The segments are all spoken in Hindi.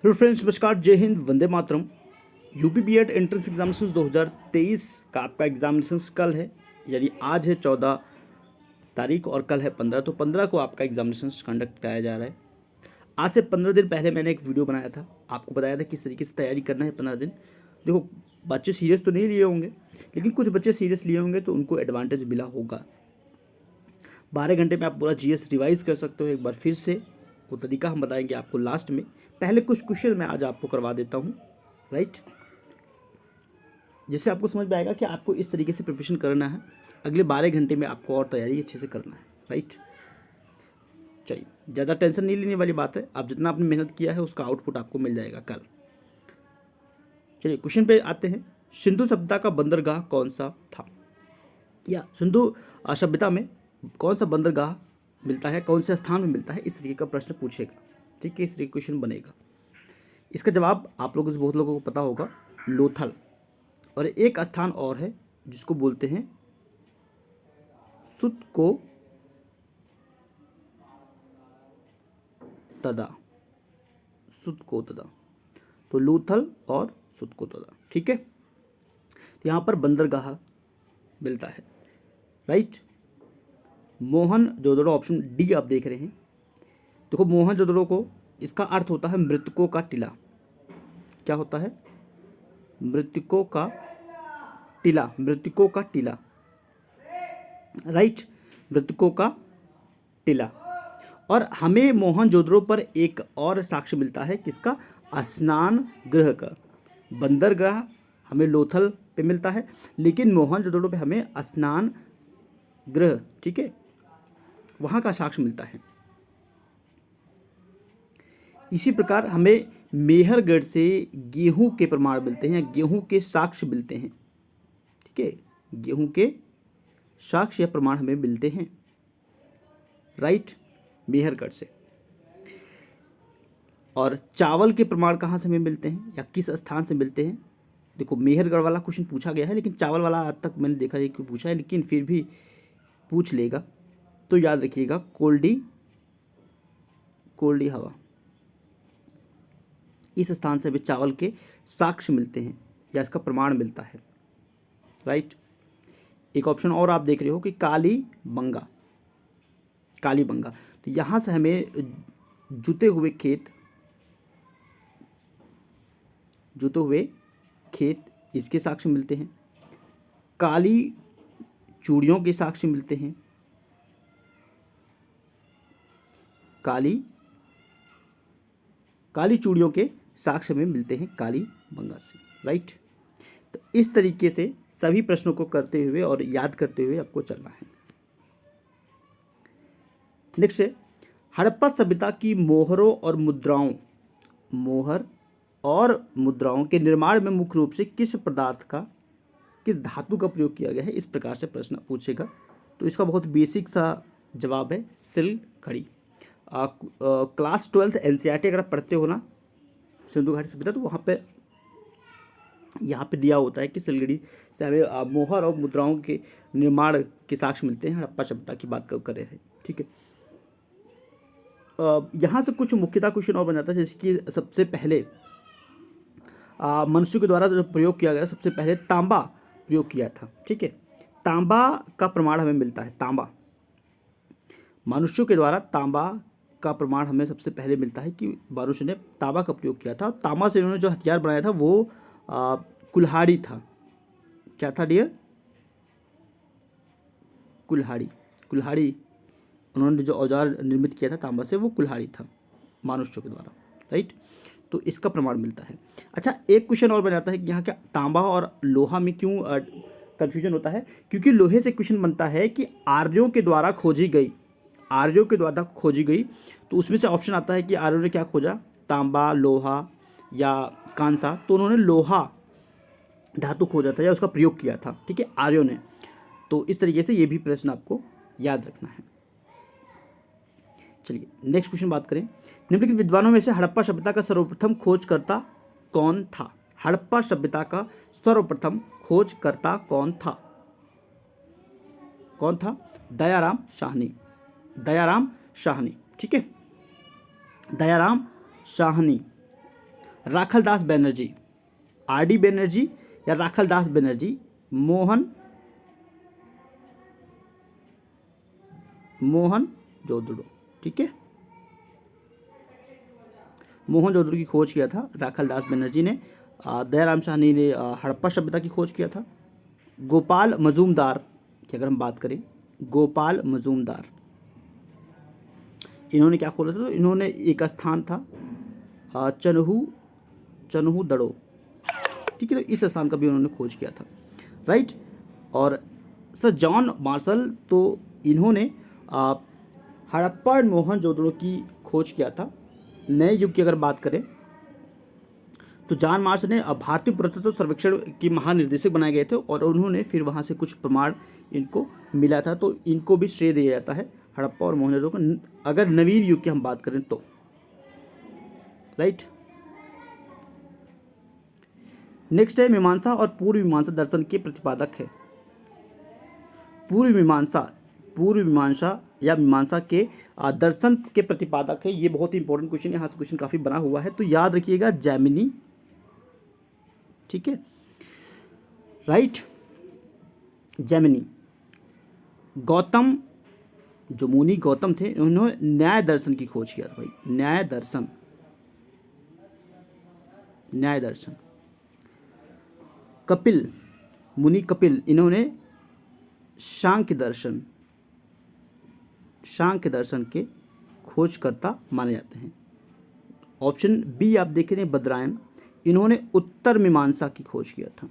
हेलो फ्रेंड्स, नमस्कार, जय Hind, Vande Mataram. UP BEd entrance examination 2023 का आपका एग्जामिनेशन कल है, यानी आज है 14 तारीख और कल है 15। तो 15 को आपका एग्जामिनेशन कंडक्ट कराया जा रहा है। आज से 15 दिन पहले मैंने एक वीडियो बनाया था, आपको बताया था किस तरीके से तैयारी करना है 15 दिन। देखो, बच्चे सीरियस तो नहीं लिए होंगे, लेकिन कुछ बच्चे सीरियस लिए होंगे तो उनको एडवांटेज मिला होगा। 12 घंटे में आप पूरा जीएस रिवाइज कर सकते हो एक बार फिर से। वो तरीका हम बताएंगे आपको लास्ट में। पहले कुछ क्वेश्चन मैं आज आपको करवा देता हूँ, राइट, जिससे आपको समझ में आएगा कि आपको इस तरीके से प्रिपरेशन करना है। अगले 12 घंटे में आपको और तैयारी अच्छे से करना है, राइट। चलिए, ज़्यादा टेंशन नहीं लेने वाली बात है। आप जितना आपने मेहनत किया है उसका आउटपुट आपको मिल जाएगा कल। चलिए क्वेश्चन पे आते हैं। सिंधु सभ्यता का बंदरगाह कौन सा था, या सिंधु सभ्यता में कौन सा बंदरगाह मिलता है, कौन से स्थान में मिलता है, इस तरीके का प्रश्न पूछेगा। ठीक है, इस तरीके क्वेश्चन बनेगा। इसका जवाब आप लोगों से बहुत लोगों को पता होगा, लोथल। और एक स्थान और है जिसको बोलते हैं सुतको तदा, सुतको तदा। तो लोथल और सुतको तदा, ठीक है। तो यहाँ पर बंदरगाह मिलता है, राइट। मोहनजोदड़ो, ऑप्शन डी आप देख रहे हैं। देखो, मोहनजोदड़ो को इसका अर्थ होता है मृतकों का टीला। क्या होता है? मृतकों का टीला, मृतकों का टीला, राइट, मृतकों का टीला। और हमें मोहनजोदड़ो पर एक और साक्ष्य मिलता है, किसका? स्नान गृह का। बंदरगाह हमें लोथल पे मिलता है, लेकिन मोहनजोदड़ो पे हमें स्नान गृह, ठीक है, वहाँ का साक्ष्य मिलता है। इसी प्रकार हमें मेहरगढ़ से गेहूं के प्रमाण मिलते हैं, गेहूं के साक्ष्य मिलते हैं, ठीक है, गेहूं के साक्ष्य या प्रमाण हमें मिलते हैं, राइट, मेहरगढ़ से। और चावल के प्रमाण कहाँ से हमें मिलते हैं या किस स्थान से मिलते हैं? देखो, मेहरगढ़ वाला क्वेश्चन पूछा गया है, लेकिन चावल वाला आज तक मैंने देखा नहीं क्यों पूछा है, लेकिन फिर भी पूछ लेगा तो याद रखिएगा, कोल्डी, कोल्डी हवा, इस स्थान से हमें चावल के साक्ष्य मिलते हैं या इसका प्रमाण मिलता है, राइट। एक ऑप्शन और आप देख रहे हो कि कालीबंगा, कालीबंगा। तो यहाँ से हमें जुते हुए खेत, जुते हुए खेत, इसके साक्ष्य मिलते हैं। काली चूड़ियों के साक्ष्य मिलते हैं, काली चूड़ियों के साक्ष्य में मिलते हैं कालीबंगा से, राइट। तो इस तरीके से सभी प्रश्नों को करते हुए और याद करते हुए आपको चलना है। नेक्स्ट है, हड़प्पा सभ्यता की मोहरों और मुद्राओं, मोहर और मुद्राओं के निर्माण में मुख्य रूप से किस पदार्थ का, किस धातु का प्रयोग किया गया है, इस प्रकार से प्रश्न पूछेगा। तो इसका बहुत बेसिक सा जवाब है सिलघड़ी। क्लास 12 एनसीईआरटी अगर आप पढ़ते हो ना सिंधु घाटी सभ्यता, तो वहाँ पे यहाँ पे दिया होता है कि सिलगड़ी से हमें मोहर और मुद्राओं के निर्माण के साक्ष्य मिलते हैं। हड़प्पा सभ्यता की बात कर रहे हैं, ठीक है। यहाँ से कुछ मुख्यतः क्वेश्चन और बन जाता है, जैसे कि सबसे पहले मनुष्य के द्वारा जो प्रयोग किया गया, सबसे पहले तांबा प्रयोग किया था, ठीक है। तांबा का प्रमाण हमें मिलता है, तांबा, मनुष्यों के द्वारा तांबा का प्रमाण हमें सबसे पहले मिलता है कि मनुष्य ने तांबा का प्रयोग किया था। तांबा से उन्होंने जो हथियार बनाया था वो कुल्हाड़ी था। क्या था डियर? कुल्हाड़ी, कुल्हाड़ी। उन्होंने जो औजार निर्मित किया था तांबा से, वो कुल्हाड़ी था मनुष्यों के द्वारा, राइट। तो इसका प्रमाण मिलता है। अच्छा, एक क्वेश्चन और बन जाता है कि यहाँ क्या तांबा और लोहा में क्यों कन्फ्यूजन होता है? क्योंकि लोहे से क्वेश्चन बनता है कि आर्यों के द्वारा खोजी गई, आर्यों के द्वारा खोजी गई, तो उसमें से ऑप्शन आता है कि आर्यों ने क्या खोजा, तांबा, लोहा या कांसा। तो उन्होंने लोहा धातु खोजा था या उसका प्रयोग किया था, ठीक है, आर्यों ने। तो इस तरीके से ये भी प्रश्न आपको याद रखना है। चलिए नेक्स्ट क्वेश्चन बात करें। निम्नलिखित विद्वानों में से हड़प्पा सभ्यता का सर्वप्रथम खोजकर्ता कौन था? हड़प्पा सभ्यता का सर्वप्रथम खोजकर्ता कौन था? कौन था? दयाराम साहनी, दयाराम साहनी, ठीक है, दयाराम साहनी। राखलदास बनर्जी, आर डी बनर्जी या राखलदास बनर्जी, मोहन जोदड़ो, ठीक है। मोहन जोदड़ो की खोज किया था राखलदास बनर्जी ने। दयाराम साहनी ने हड़प्पा सभ्यता की खोज किया था। गोपाल मजूमदार की अगर हम बात करें, गोपाल मजूमदार, इन्होंने क्या खोला था, तो इन्होंने एक स्थान था चन्हू दड़ो, ठीक है, तो इस स्थान का भी उन्होंने खोज किया था, राइट। और सर जॉन मार्शल, तो इन्होंने हड़प्पा और मोहनजोदड़ो की खोज किया था। नए युग की अगर बात करें तो जॉन मार्शल ने भारतीय पुरातत्व सर्वेक्षण की महानिर्देशक बनाए गए थे और उन्होंने फिर वहाँ से कुछ प्रमाण इनको मिला था, तो इनको भी श्रेय दिया जाता है हड़प्पा और मोहनजोदड़ो को, अगर नवीन युग की हम बात करें तो, राइट। नेक्स्ट है मीमांसा और पूर्व मीमांसा दर्शन के प्रतिपादक है। पूर्व मीमांसा या मीमांसा के दर्शन के प्रतिपादक है। ये बहुत ही इंपॉर्टेंट क्वेश्चन है, यहाँ से क्वेश्चन काफी बना हुआ है, तो याद रखिएगा जैमिनी, ठीक है, राइट। जैमिनी। गौतम, जो मुनि गौतम थे, उन्होंने न्याय दर्शन की खोज किया था भाई, न्याय दर्शन। कपिल, मुनि कपिल, इन्होंने सांख्य दर्शन के खोजकर्ता माने जाते हैं। ऑप्शन बी आप देख रहे हैं बद्रायन, इन्होंने उत्तर मीमांसा की खोज किया था,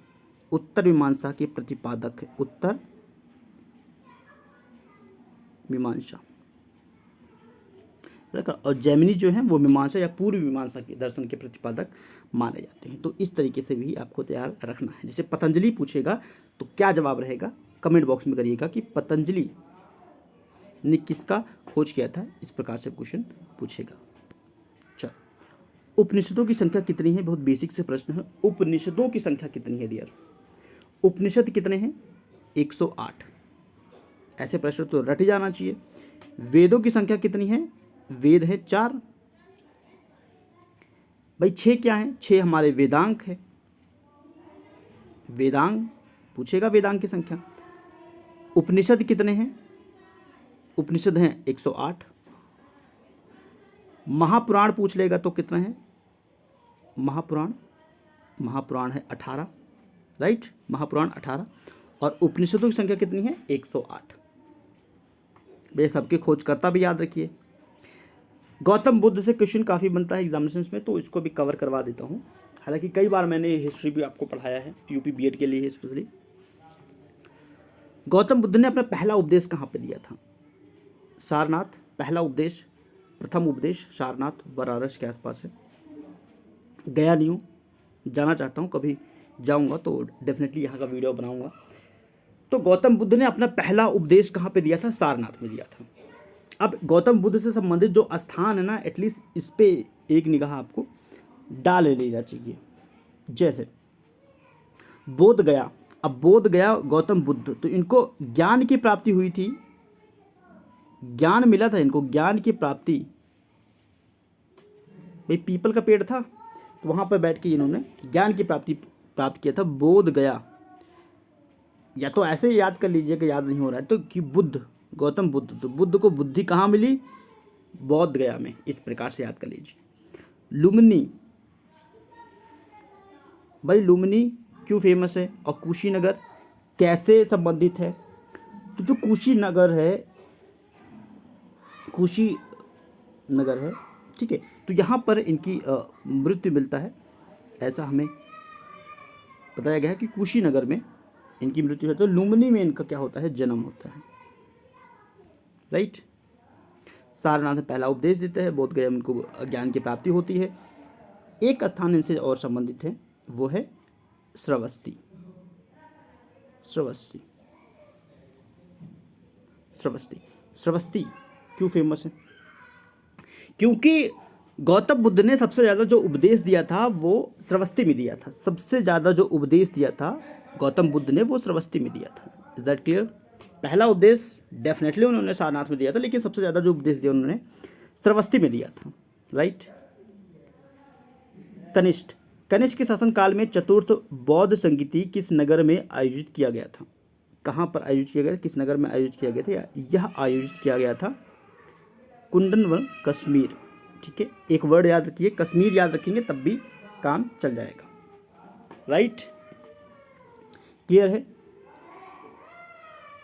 उत्तर मीमांसा के प्रतिपादक है, उत्तर मीमांसा। और जैमिनी जो है वो मीमांसा या पूर्व मीमांसा के दर्शन के प्रतिपादक माने जाते हैं। तो इस तरीके से भी आपको तैयार रखना है। जैसे पतंजलि पूछेगा तो क्या जवाब रहेगा, कमेंट बॉक्स में करिएगा कि पतंजलि ने किसका खोज किया था, इस प्रकार से क्वेश्चन पूछेगा। चलो, उपनिषदों की संख्या कितनी है, बहुत बेसिक से प्रश्न है। उपनिषदों की संख्या कितनी है डियर, उपनिषद कितने हैं, 108। ऐसे प्रश्न तो रट जाना चाहिए। वेदों की संख्या कितनी है, वेद है 4 भाई। 6 क्या है, 6 हमारे वेदांग है, वेदांग पूछेगा, वेदांग की संख्या। उपनिषद कितने हैं, उपनिषद हैं 108। महापुराण पूछ लेगा तो कितना है, महापुराण है 18, राइट, महापुराण 18। और उपनिषदों की संख्या कितनी है, 108। भैया सबके खोजकर्ता भी याद रखिए। गौतम बुद्ध से क्वेश्चन काफ़ी बनता है एग्जामिनेशंस में, तो इसको भी कवर करवा देता हूँ। हालांकि कई बार मैंने हिस्ट्री भी आपको पढ़ाया है, यूपी बीएड के लिए स्पेशली। गौतम बुद्ध ने अपना पहला उपदेश कहाँ पे दिया था, सारनाथ। पहला उपदेश, प्रथम उपदेश सारनाथ वाराणसी के आसपास है। गया नहीं हूँ, जाना चाहता हूँ, कभी जाऊँगा तो डेफिनेटली यहाँ का वीडियो बनाऊँगा। तो गौतम बुद्ध ने अपना पहला उपदेश कहाँ पे दिया था, सारनाथ में दिया था। अब गौतम बुद्ध से संबंधित जो स्थान है ना, एटलीस्ट इस पे एक निगाह आपको डाल लेना चाहिए। जैसे बोध गया, अब बोध गया गौतम बुद्ध, तो इनको ज्ञान की प्राप्ति हुई थी, ज्ञान मिला था इनको, ज्ञान की प्राप्ति भाई पीपल का पेड़ था, तो वहाँ पर बैठ के इन्होंने ज्ञान की प्राप्ति प्राप्त किया था, बोध गया। या तो ऐसे याद कर लीजिए कि याद नहीं हो रहा है तो, कि बुद्ध, गौतम बुद्ध, तो बुद्ध को बुद्धि कहाँ मिली, बोध गया में, इस प्रकार से याद कर लीजिए। लुम्बिनी, भाई लुम्बिनी क्यों फेमस है और कुशीनगर कैसे संबंधित है, तो जो कुशीनगर है, ठीक है, तो यहाँ पर इनकी मृत्यु मिलता है, ऐसा हमें बताया गया है कि कुशीनगर में इनकी मृत्यु है, तो लुम्बिनी में इनका क्या होता है, जन्म होता है, राइट। सारनाथ में पहला उपदेश देते हैं, बोध गया में उनको ज्ञान की प्राप्ति होती है। एक स्थान इनसे और संबंधित है, वो है श्रावस्ती। श्रावस्ती क्यों फेमस है, क्योंकि गौतम बुद्ध ने सबसे ज़्यादा जो उपदेश दिया था वो श्रावस्ती में दिया था। सबसे ज़्यादा जो उपदेश दिया था गौतम बुद्ध ने वो श्रावस्ती में दिया था। Is that clear. पहला उपदेश डेफिनेटली उन्होंने सारनाथ में दिया था, लेकिन सबसे ज़्यादा जो उपदेश दिया उन्होंने श्रावस्ती में दिया था, राइट। कनिष्ठ। कनिष्ठ के शासनकाल में चतुर्थ बौद्ध संगीति किस नगर में आयोजित किया गया था? कहाँ पर आयोजित किया गया था, किस नगर में आयोजित किया गया था? यह आयोजित किया गया था कुंदनवन, कश्मीर। ठीक है, एक वर्ड याद रखिए, कश्मीर याद रखेंगे तब भी काम चल जाएगा। राइट, क्लियर है।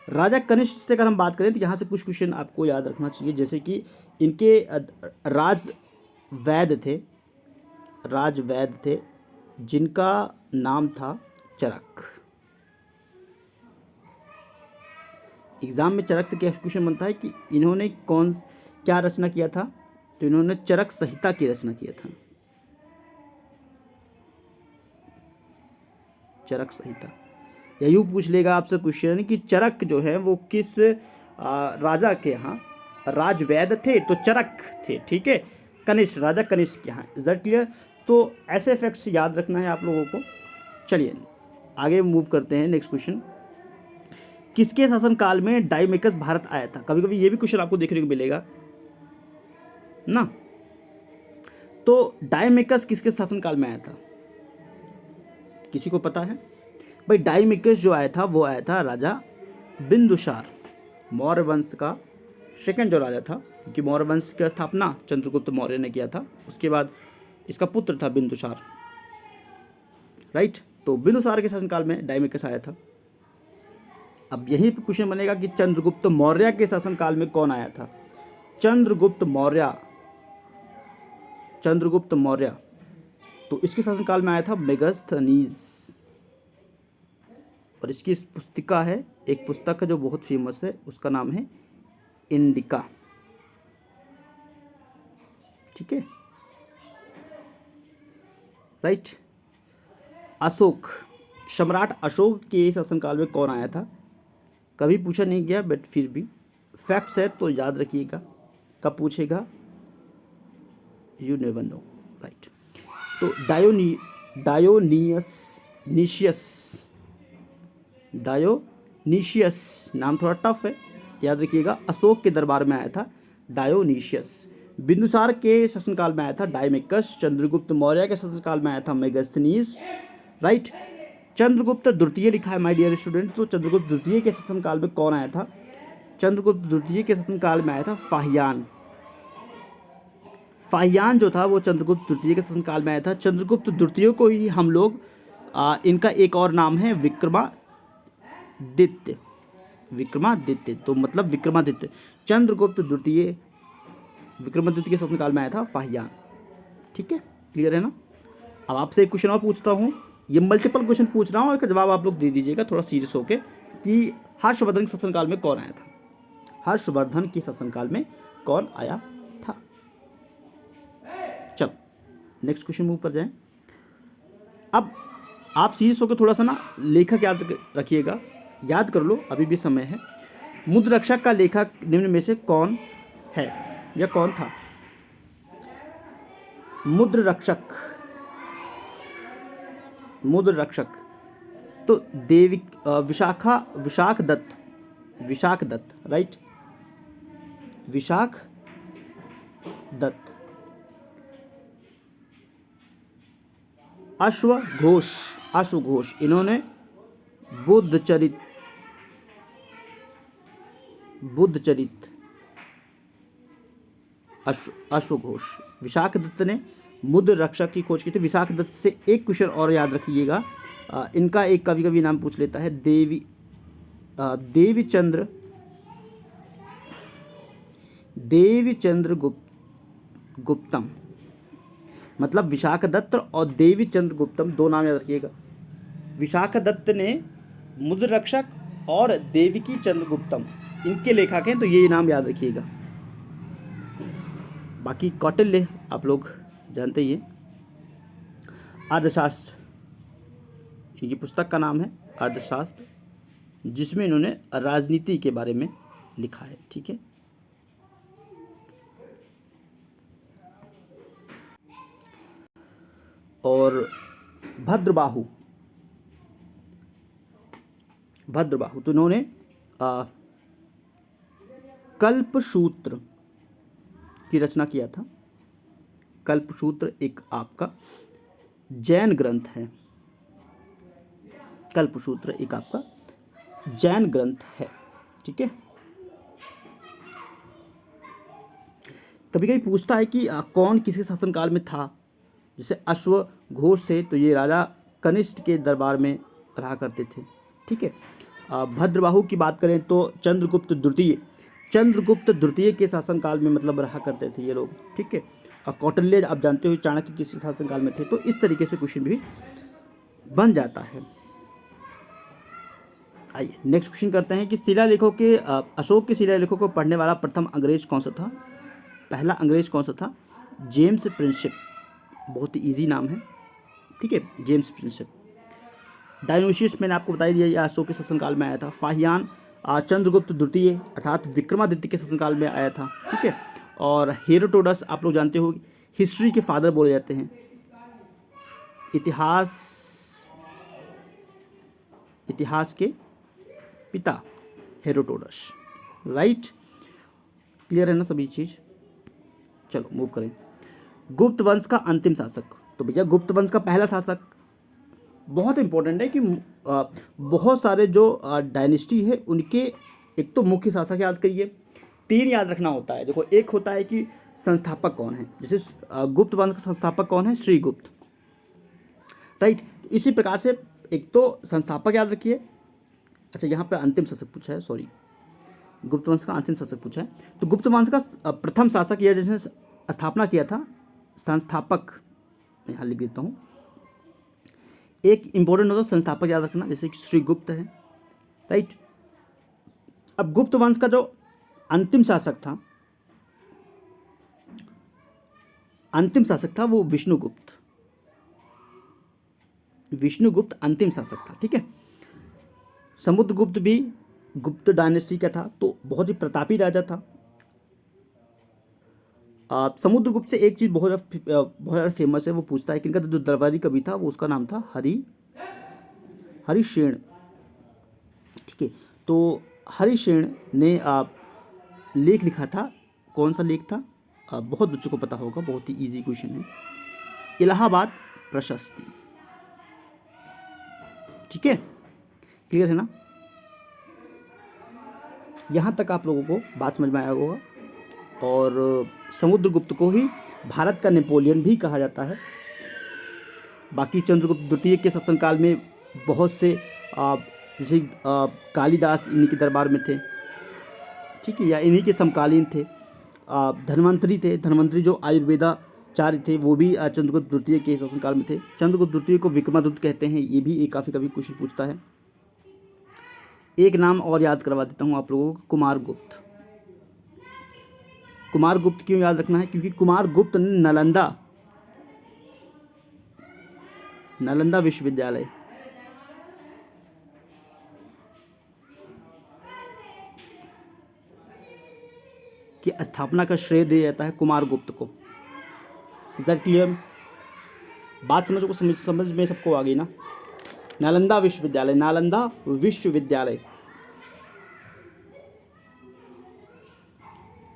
राजा कनिष्ठ से अगर हम बात करें तो यहाँ से कुछ क्वेश्चन आपको याद रखना चाहिए, जैसे कि इनके राजवैद्य थे जिनका नाम था चरक। एग्जाम में चरक से क्या क्वेश्चन बनता है कि इन्होंने क्या रचना किया था? तो इन्होंने चरक संहिता की रचना किया था, चरक संहिता। या यूँ पूछ लेगा आपसे क्वेश्चन कि चरक जो है वो किस राजा के यहाँ राजवैद्य थे? तो चरक थे। ठीक है, कनिष्ठ, राजा कनिष्ठ के यहाँ। Is that clear? तो ऐसे फैक्ट्स याद रखना है आप लोगों को। चलिए आगे मूव करते हैं। नेक्स्ट क्वेश्चन, किसके शासनकाल में डायमेकस भारत आया था? कभी कभी ये भी क्वेश्चन आपको देखने को मिलेगा ना। तो डायमेकस किसके शासनकाल में आया था? किसी को पता है? भाई डायमेकस जो आया था वो आया था राजा बिंदुसार, मौर्य वंश का सेकंड जो राजा था, क्योंकि मौर्य वंश की स्थापना चंद्रगुप्त मौर्य ने किया था, उसके बाद इसका पुत्र था बिंदुसार। राइट, तो बिंदुसार के शासनकाल में डायमेकस आया था। अब यहीं पे क्वेश्चन बनेगा कि चंद्रगुप्त मौर्य के शासनकाल में कौन आया था? चंद्रगुप्त मौर्य, तो इसके शासनकाल में आया था मेगास्थनीज। और इसकी पुस्तिका है, एक पुस्तक है जो बहुत फेमस है, उसका नाम है इंडिका। ठीक है, राइट। अशोक, सम्राट अशोक के शासनकाल में कौन आया था? कभी पूछा नहीं गया, बट फिर भी फैक्ट्स है तो याद रखिएगा। कब पूछेगा, यू नेवर नो। राइट, तो डायोनीशियस नाम थोड़ा टफ है, याद रखिएगा। अशोक के दरबार में आया था डायोनीशियस। बिंदुसार के शासनकाल में आया था डायमेकस। चंद्रगुप्त मौर्य के शासनकाल में आया था मेगास्थनीज। राइट, चंद्रगुप्त द्वितीय लिखा है माय डियर स्टूडेंट, तो चंद्रगुप्त द्वितीय के शासनकाल में कौन आया था? चंद्रगुप्त द्वितीय के शासनकाल में आया था फाहियान। फाहियान जो था वो चंद्रगुप्त द्वितीय के शासनकाल में आया था। चंद्रगुप्त द्वितीय को ही हम लोग इनका एक और नाम है विक्रमादित्य, तो मतलब विक्रमादित्य। चंद्रगुप्त द्वितीय विक्रमादित्य के शासनकाल में आया था फाहियान। ठीक है, क्लियर है ना। अब आपसे एक क्वेश्चन और पूछता हूँ, ये मल्टीपल क्वेश्चन पूछ रहा हूँ, इसका जवाब आप लोग दे दीजिएगा थोड़ा सीरियस होके, कि हर्षवर्धन के शासनकाल में कौन आया था? हर्षवर्धन के शासनकाल में कौन आया था? चलो नेक्स्ट क्वेश्चन मूव पर जाएं। अब आप सीरियस होकर थोड़ा सा ना लेखक याद रखिएगा, याद कर लो, अभी भी समय है। मुद्ररक्षक का लेखक निम्न में से कौन है या कौन था? मुद्ररक्षक तो विशाख दत्त। राइट, विशाख दत्त। अश्वघोष, इन्होंने बुद्धचरित अश्वघोष। विशाख दत्त ने मुद्र रक्षक की खोज की थी। विशाख दत्त से एक क्वेश्चन और याद रखिएगा, इनका एक कभी कभी नाम पूछ लेता है देवीचंद्र गुप्तम। मतलब विशाख दत्त और देवीचंद्र गुप्तम दो नाम याद रखिएगा। विशाख दत्त ने मुद्र रक्षक और देविकी चंद्र गुप्तम इनके लेखक हैं, तो ये नाम याद रखिएगा। बाकी कौटिल्य आप लोग जानते ही हैं। अर्थशास्त्र, इनकी पुस्तक का नाम है अर्थशास्त्र, जिसमें इन्होंने राजनीति के बारे में लिखा है। ठीक है, और भद्रबाहु तो इन्होंने कल्पसूत्र की रचना किया था। कल्पसूत्र एक आपका जैन ग्रंथ है। कल्पसूत्र एक आपका जैन ग्रंथ है। ठीक है, कभी कभी पूछता है कि कौन किसके शासनकाल में था। जैसे अश्वघोष से, तो ये राजा कनिष्ठ के दरबार में रहा करते थे। ठीक है, भद्रबाहु की बात करें तो चंद्रगुप्त द्वितीय के शासनकाल में मतलब रहा करते थे ये लोग। ठीक है, और कौटिल्य आप जानते हो चाणक्य किसी शासनकाल में थे। तो इस तरीके से क्वेश्चन भी बन जाता है। आइए नेक्स्ट क्वेश्चन करते हैं कि शिलालेखों के अशोक के शिलालेखों को पढ़ने वाला प्रथम अंग्रेज कौन सा था। पहला अंग्रेज कौन सा था? James Prinsep. बहुत ही ईजी नाम है। ठीक है, जेम्स प्रिंसेप। डायोनिशियस मैंने आपको बता ही दिया, यह अशोक के शासनकाल में आया था। फाहियान चंद्रगुप्त द्वितीय अर्थात विक्रमादित्य के शासनकाल में आया था। ठीक है, और हेरोडोटस आप लोग जानते हो हिस्ट्री के फादर बोले जाते हैं। इतिहास के पिता हेरोडोटस। राइट, क्लियर है ना सभी चीज। चलो मूव करें। गुप्त वंश का अंतिम शासक। तो भैया गुप्त वंश का पहला शासक बहुत इंपॉर्टेंट है कि बहुत सारे जो डायनेस्टी है उनके एक तो मुख्य शासक याद करिए, 3 याद रखना होता है। देखो, एक होता है कि संस्थापक कौन है। जैसे गुप्त वंश का संस्थापक कौन है? श्रीगुप्त। राइट, इसी प्रकार से एक तो संस्थापक याद रखिए। अच्छा, यहाँ पे अंतिम शासक पूछा है, सॉरी, गुप्त वंश का अंतिम शासक पूछा है। तो गुप्त वंश का प्रथम शासक या जिसने स्थापना किया था, संस्थापक मैं यहाँ लिख देता हूँ। एक इंपॉर्टेंट होता है संस्थापक याद रखना, जैसे कि श्रीगुप्त है। राइट, अब गुप्त वंश का जो अंतिम शासक था वो विष्णुगुप्त अंतिम शासक था। ठीक है, समुद्रगुप्त भी गुप्त डायनेस्टी का था, तो बहुत ही प्रतापी राजा था। समुद्रगुप्त से एक चीज़ बहुत ज़्यादा फेमस है, वो पूछता है कि इनका जो दरबारी कवि था वो उसका नाम था हरिशेन। ठीक है, तो हरिशेन ने लेख लिखा था। कौन सा लेख था? बहुत बच्चों को पता होगा, बहुत ही इजी क्वेश्चन है। इलाहाबाद प्रशस्ति। ठीक है, क्लियर है ना? यहाँ तक आप लोगों को बात समझ में आया होगा। और समुद्रगुप्त को ही भारत का नेपोलियन भी कहा जाता है। बाकी चंद्रगुप्त द्वितीय के शासनकाल में बहुत से जैसे कालिदास इन्हीं के दरबार में थे। ठीक है, या इन्हीं के समकालीन थे। धन्वंतरी जो आयुर्वेदाचार्य थे वो भी चंद्रगुप्त द्वितीय के शासनकाल में थे। चंद्रगुप्त द्वितीय को विक्रमादित्य कहते हैं, ये भी एक काफ़ी कभी क्वेश्चन पूछता है। एक नाम और याद करवा देता हूँ आप लोगों को, कुमारगुप्त क्यों याद रखना है? क्योंकि कुमारगुप्त ने नालंदा विश्वविद्यालय की स्थापना का श्रेय दिया जाता है कुमारगुप्त को। Is that clear? बात समझ में सबको आ गई ना? नालंदा विश्वविद्यालय।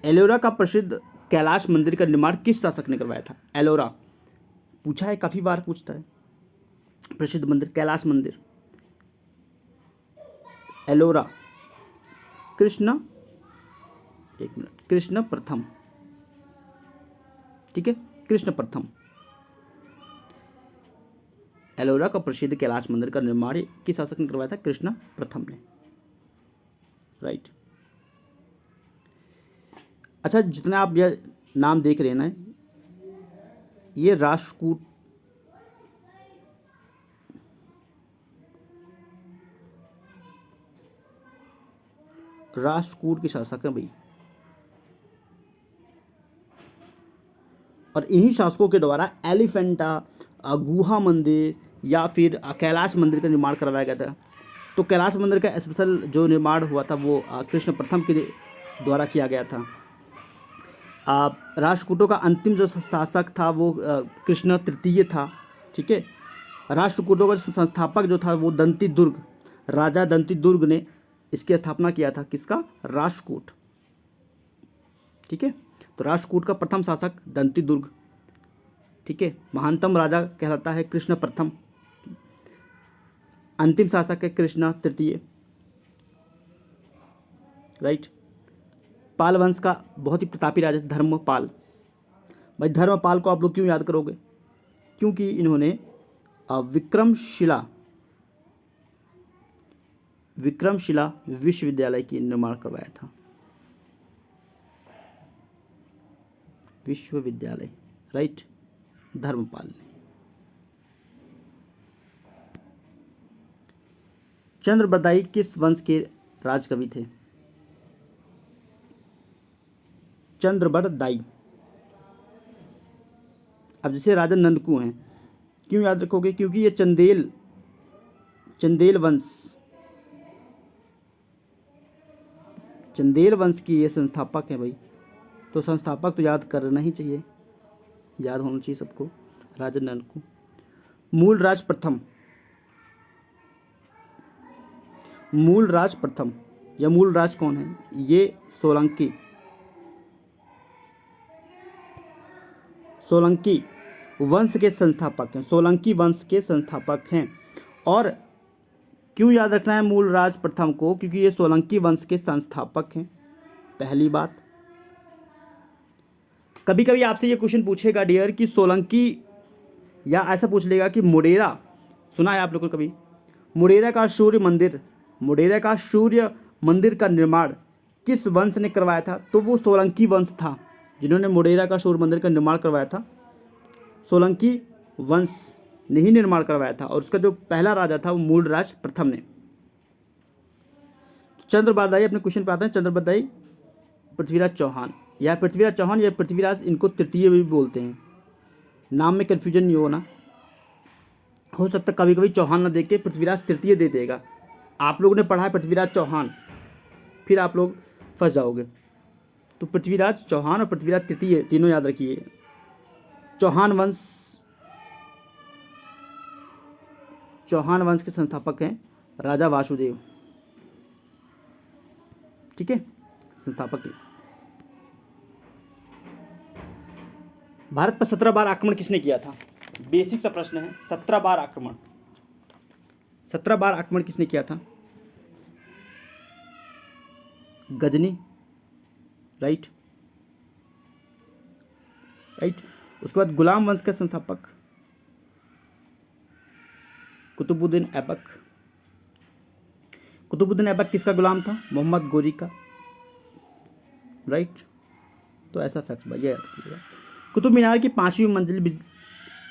एलोरा का प्रसिद्ध कैलाश मंदिर का निर्माण किस शासक ने करवाया था? एलोरा पूछा है, काफी बार पूछता है। प्रसिद्ध मंदिर कैलाश मंदिर, एलोरा, कृष्ण प्रथम। ठीक है, कृष्ण प्रथम। एलोरा का प्रसिद्ध कैलाश मंदिर का निर्माण किस शासक ने करवाया था? कृष्ण प्रथम ने। राइट। अच्छा, जितना आप यह नाम देख रहे हैं ना, ये राष्ट्रकूट के शासक हैं भाई। और इन्हीं शासकों के द्वारा एलिफेंटा, गुहा मंदिर या फिर कैलाश मंदिर का निर्माण करवाया गया था। तो कैलाश मंदिर का स्पेशल जो निर्माण हुआ था वो कृष्ण प्रथम के द्वारा किया गया था। राष्ट्रकूटों का अंतिम जो शासक था वो कृष्ण तृतीय था। ठीक है, राष्ट्रकूटों का संस्थापक जो था वो राजा दंती दुर्ग ने इसकी स्थापना किया था। किसका? राष्ट्रकूट। ठीक है, तो राष्ट्रकूट का प्रथम शासक दंती दुर्ग। ठीक है। महानतम राजा कहलाता है कृष्ण प्रथम, अंतिम शासक है कृष्ण तृतीय, राइट। पाल वंश का बहुत ही प्रतापी राजा धर्मपाल। भाई धर्मपाल को आप लोग क्यों याद करोगे? क्योंकि इन्होंने विक्रमशिला विश्वविद्यालय की निर्माण करवाया था। विश्वविद्यालय, राइट, धर्मपाल ने। चंद्रबरदाई किस वंश के राजकवि थे? चंद्रबरदाई। अब जैसे राजा नंदकू हैं, क्यों याद रखोगे? क्योंकि ये चंदेल वंश की ये संस्थापक हैं भाई। तो संस्थापक तो याद करना ही चाहिए, याद होना चाहिए सबको। राजा नंदकू। मूलराज प्रथम या मूलराज कौन है? ये सोलंकी वंश के संस्थापक हैं। सोलंकी वंश के संस्थापक हैं। और क्यों याद रखना है मूलराज प्रथम को? क्योंकि ये सोलंकी वंश के संस्थापक हैं, पहली बात। कभी कभी आपसे ये क्वेश्चन पूछेगा डियर कि सोलंकी, या ऐसा पूछ लेगा कि मुडेरा, सुना है आप लोगों ने कभी? मुडेरा का सूर्य मंदिर का निर्माण किस वंश ने करवाया था? तो वो सोलंकी वंश था जिन्होंने मुडेरा का सूर्य मंदिर का निर्माण करवाया था। सोलंकी वंश ने ही निर्माण करवाया था, और उसका जो पहला राजा था वो मूलराज प्रथम ने। चंद्रबरदाई अपने क्वेश्चन पे आते हैं। चंद्रबरदाई पृथ्वीराज चौहान या पृथ्वीराज, इनको तृतीय भी बोलते हैं। नाम में कन्फ्यूजन नहीं होना, हो सकता कभी कभी चौहान ना देख के पृथ्वीराज तृतीय दे देगा। आप लोगों ने पढ़ा है पृथ्वीराज चौहान, फिर आप लोग फंस जाओगे। तो पृथ्वीराज चौहान और पृथ्वीराज तृतीय तीनों याद रखिए। चौहान वंश के संस्थापक हैं राजा वासुदेव, ठीक है, संस्थापक है। भारत पर 17 बार आक्रमण किसने किया था? बेसिक सा प्रश्न है। 17 बार आक्रमण किसने किया था? गजनी, राइट। उसके बाद गुलाम वंश का संस्थापक कुतुबुद्दीन ऐबक किसका गुलाम था? मोहम्मद गोरी का, राइट। तो ऐसा फैक्ट भाई याद रखिएगा। कुतुब मीनार की 5वीं मंजिल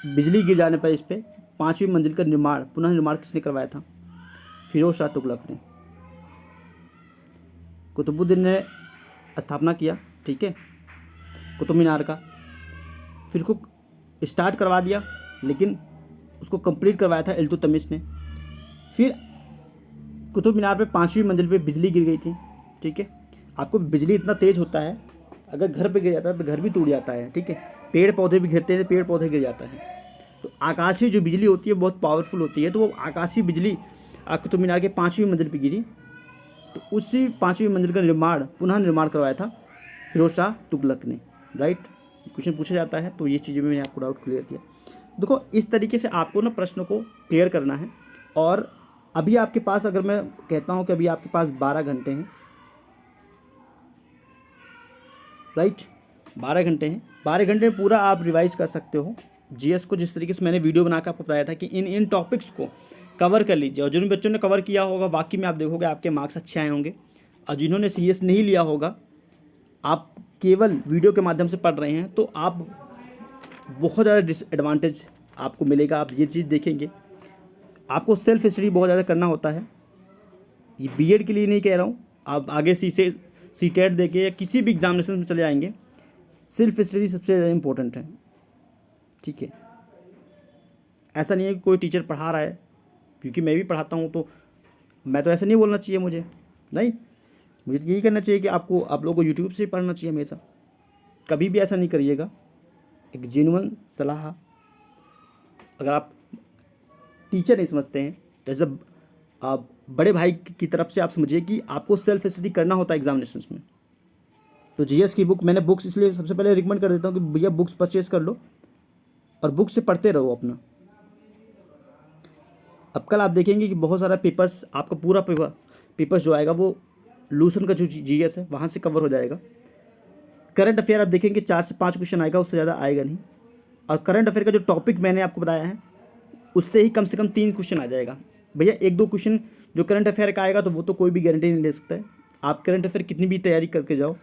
बिजली गिर जाने पर इस पे 5वीं मंजिल का पुनः निर्माण किसने करवाया था? फिरोज शाह तुगलक ने। कुतुबुद्दीन ने स्थापना किया, ठीक है, कुतुब मीनार का, फिर उसको स्टार्ट करवा दिया, लेकिन उसको कंप्लीट करवाया था इल्तुतमिश ने। फिर कुतुब मीनार पे 5वीं मंजिल पे बिजली गिर गई थी, ठीक है। आपको बिजली इतना तेज होता है, अगर घर पे गिर जाता है तो घर भी टूट जाता है, ठीक है। पेड़ पौधे भी गिरते हैं, पेड़ पौधे गिर जाता है। तो आकाशीय जो बिजली होती है बहुत पावरफुल होती है। तो वो आकाशीय बिजली कुतुब मीनार के 5वीं मंजिल पर गिरी। तो उसी 5वीं मंजिल का पुनः निर्माण करवाया था फिरोज शाह तुगलक ने, राइट। क्वेश्चन पूछा जाता है, तो ये चीज़ें मैंने आपको डाउट क्लियर किया। देखो इस तरीके से आपको ना प्रश्न को क्लियर करना है। और अभी आपके पास, अगर मैं कहता हूँ कि अभी आपके पास 12 घंटे हैं, राइट, 12 घंटे हैं। 12 घंटे में पूरा आप रिवाइज कर सकते हो जीएस को। जिस तरीके से मैंने वीडियो बना कर आपको बताया था कि इन टॉपिक्स को कवर कर लीजिए। और जिन बच्चों ने कवर किया होगा वाकई में आप देखोगे आपके मार्क्स अच्छे आए होंगे। और जिन्होंने सीएस नहीं लिया होगा, आप केवल वीडियो के माध्यम से पढ़ रहे हैं, तो आप बहुत ज़्यादा डिसएडवांटेज आपको मिलेगा। आप ये चीज़ देखेंगे, आपको सेल्फ स्टडी बहुत ज़्यादा करना होता है। ये बीएड के लिए नहीं कह रहा हूँ, आप आगे सीटेट देके या किसी भी एग्जामिनेशन में चले जाएंगे, सेल्फ स्टडी सबसे ज़्यादा इम्पोर्टेंट है, ठीक है। ऐसा नहीं है कि कोई टीचर पढ़ा रहा है, क्योंकि मैं भी पढ़ाता हूँ, तो मैं तो ऐसा नहीं बोलना चाहिए मुझे तो यही करना चाहिए कि आप लोगों को यूट्यूब से पढ़ना चाहिए हमेशा। कभी भी ऐसा नहीं करिएगा। एक जेन्युइन सलाह, अगर आप टीचर नहीं समझते हैं, जैसे आप बड़े भाई की तरफ से आप समझिए कि आपको सेल्फ स्टडी करना होता है एग्जामिनेशंस में। तो जीएस की बुक, मैंने बुक्स इसलिए सबसे पहले रिकमेंड कर देता हूँ कि भैया बुक्स परचेज कर लो, और बुक से पढ़ते रहो अपना। अब कल आप देखेंगे कि बहुत सारा पेपर्स, आपका पूरा पेपर्स जो आएगा वो लूसन का जो जीएस है वहाँ से कवर हो जाएगा। करंट अफेयर आप देखेंगे 4 से 5 क्वेश्चन आएगा, उससे ज़्यादा आएगा नहीं। और करंट अफेयर का जो टॉपिक मैंने आपको बताया है उससे ही कम से कम 3 क्वेश्चन आ जाएगा। भैया 1-2 क्वेश्चन जो करंट अफेयर का आएगा तो वो तो कोई भी गारंटी नहीं ले सकता है। आप करंट अफेयर कितनी भी तैयारी करके जाओ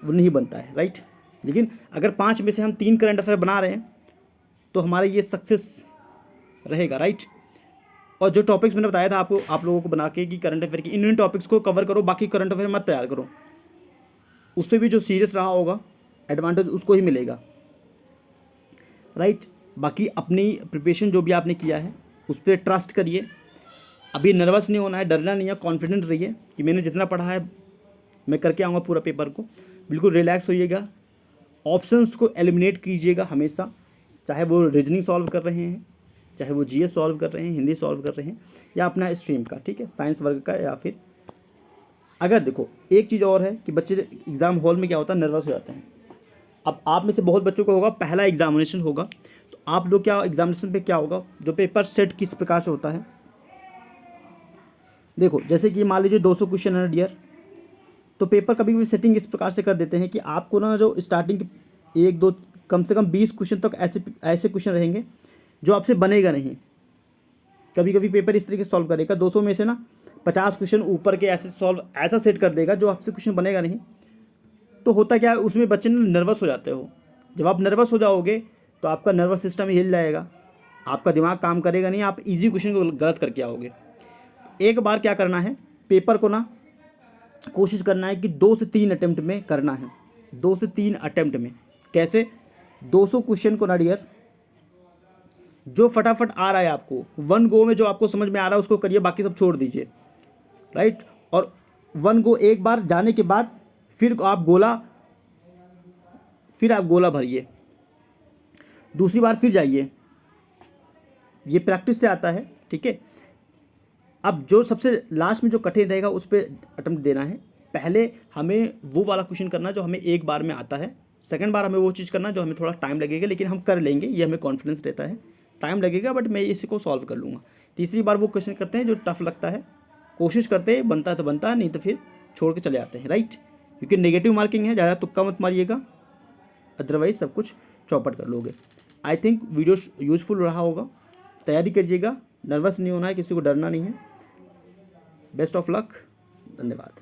वो नहीं बनता है, राइट। लेकिन अगर 5 में से हम 3 करंट अफेयर बना रहे हैं तो हमारा ये सक्सेस रहेगा, राइट। और जो टॉपिक्स मैंने बताया था आपको, आप लोगों को बना के कि करंट अफेयर की इन टॉपिक्स को कवर करो, बाकी करंट अफेयर मत तैयार करो, उससे भी जो सीरियस रहा होगा एडवांटेज उसको ही मिलेगा, राइट। बाकी अपनी प्रिपरेशन जो भी आपने किया है उस पर ट्रस्ट करिए। अभी नर्वस नहीं होना है, डरना नहीं है, कॉन्फिडेंट रहिए कि मैंने जितना पढ़ा है मैं करके आऊँगा पूरा पेपर को। बिल्कुल रिलैक्स होइएगा, ऑप्शंस को एलिमिनेट कीजिएगा हमेशा, चाहे वो रीजनिंग सॉल्व कर रहे हैं, चाहे वो जीएस सॉल्व कर रहे हैं, हिंदी सॉल्व कर रहे हैं, या अपना स्ट्रीम का, ठीक है, साइंस वर्ग का। या फिर अगर देखो एक चीज़ और है कि बच्चे एग्ज़ाम हॉल में क्या होता है, नर्वस हो जाते हैं। अब आप में से बहुत बच्चों को होगा पहला एग्जामिनेशन होगा, तो आप लोग क्या एग्जामिनेशन पे क्या होगा, जो पेपर सेट किस प्रकार से होता है। देखो जैसे कि मान लीजिए 200 क्वेश्चन है डियर, तो पेपर कभी कभी सेटिंग इस प्रकार से कर देते हैं कि आपको ना जो स्टार्टिंग 1-2 कम से कम 20 क्वेश्चन तक ऐसे क्वेश्चन रहेंगे जो आपसे बनेगा नहीं। कभी कभी पेपर इस तरीके से सॉल्व करेगा, 200 में से ना 50 क्वेश्चन ऊपर के ऐसा सेट कर देगा जो आपसे क्वेश्चन बनेगा नहीं। तो होता क्या है, उसमें बच्चे नर्वस हो जाते हो। जब आप नर्वस हो जाओगे तो आपका नर्वस सिस्टम हिल जाएगा, आपका दिमाग काम करेगा नहीं, आप इजी क्वेश्चन को गलत करके आओगे। एक बार क्या करना है, पेपर को ना कोशिश करना है कि 2 से 3 अटेम्प्ट में करना है। 2 से 3 अटेम्प्ट में कैसे, 200 क्वेश्चन को ना डियर जो फटाफट आ रहा है आपको, 1 गो में जो आपको समझ में आ रहा है उसको करिए, बाकी सब छोड़ दीजिए, राइट। और 1 गो एक बार जाने के बाद फिर आप गोला भरिए, दूसरी बार फिर जाइए, ये प्रैक्टिस से आता है, ठीक है। अब जो सबसे लास्ट में जो कठिन रहेगा उस पर अटेम्प्ट देना है। पहले हमें वो वाला क्वेश्चन करना जो हमें एक बार में आता है, सेकंड बार हमें वो चीज़ करना जो हमें थोड़ा टाइम लगेगा, लेकिन हम कर लेंगे, ये हमें कॉन्फिडेंस रहता है। टाइम लगेगा बट मैं इसी को सॉल्व कर लूँगा। तीसरी बार वो क्वेश्चन करते हैं जो टफ लगता है, कोशिश करते हैं, बनता है तो बनता है, नहीं तो फिर छोड़ के चले आते हैं, राइट। क्योंकि नेगेटिव मार्किंग है, ज़्यादा तुक्का मत मारिएगा, अदरवाइज सब कुछ चौपट कर लोगे। आई थिंक वीडियो यूजफुल रहा होगा, तैयारी करिएगा, नर्वस नहीं होना है, किसी को डरना नहीं है। बेस्ट ऑफ लक, धन्यवाद।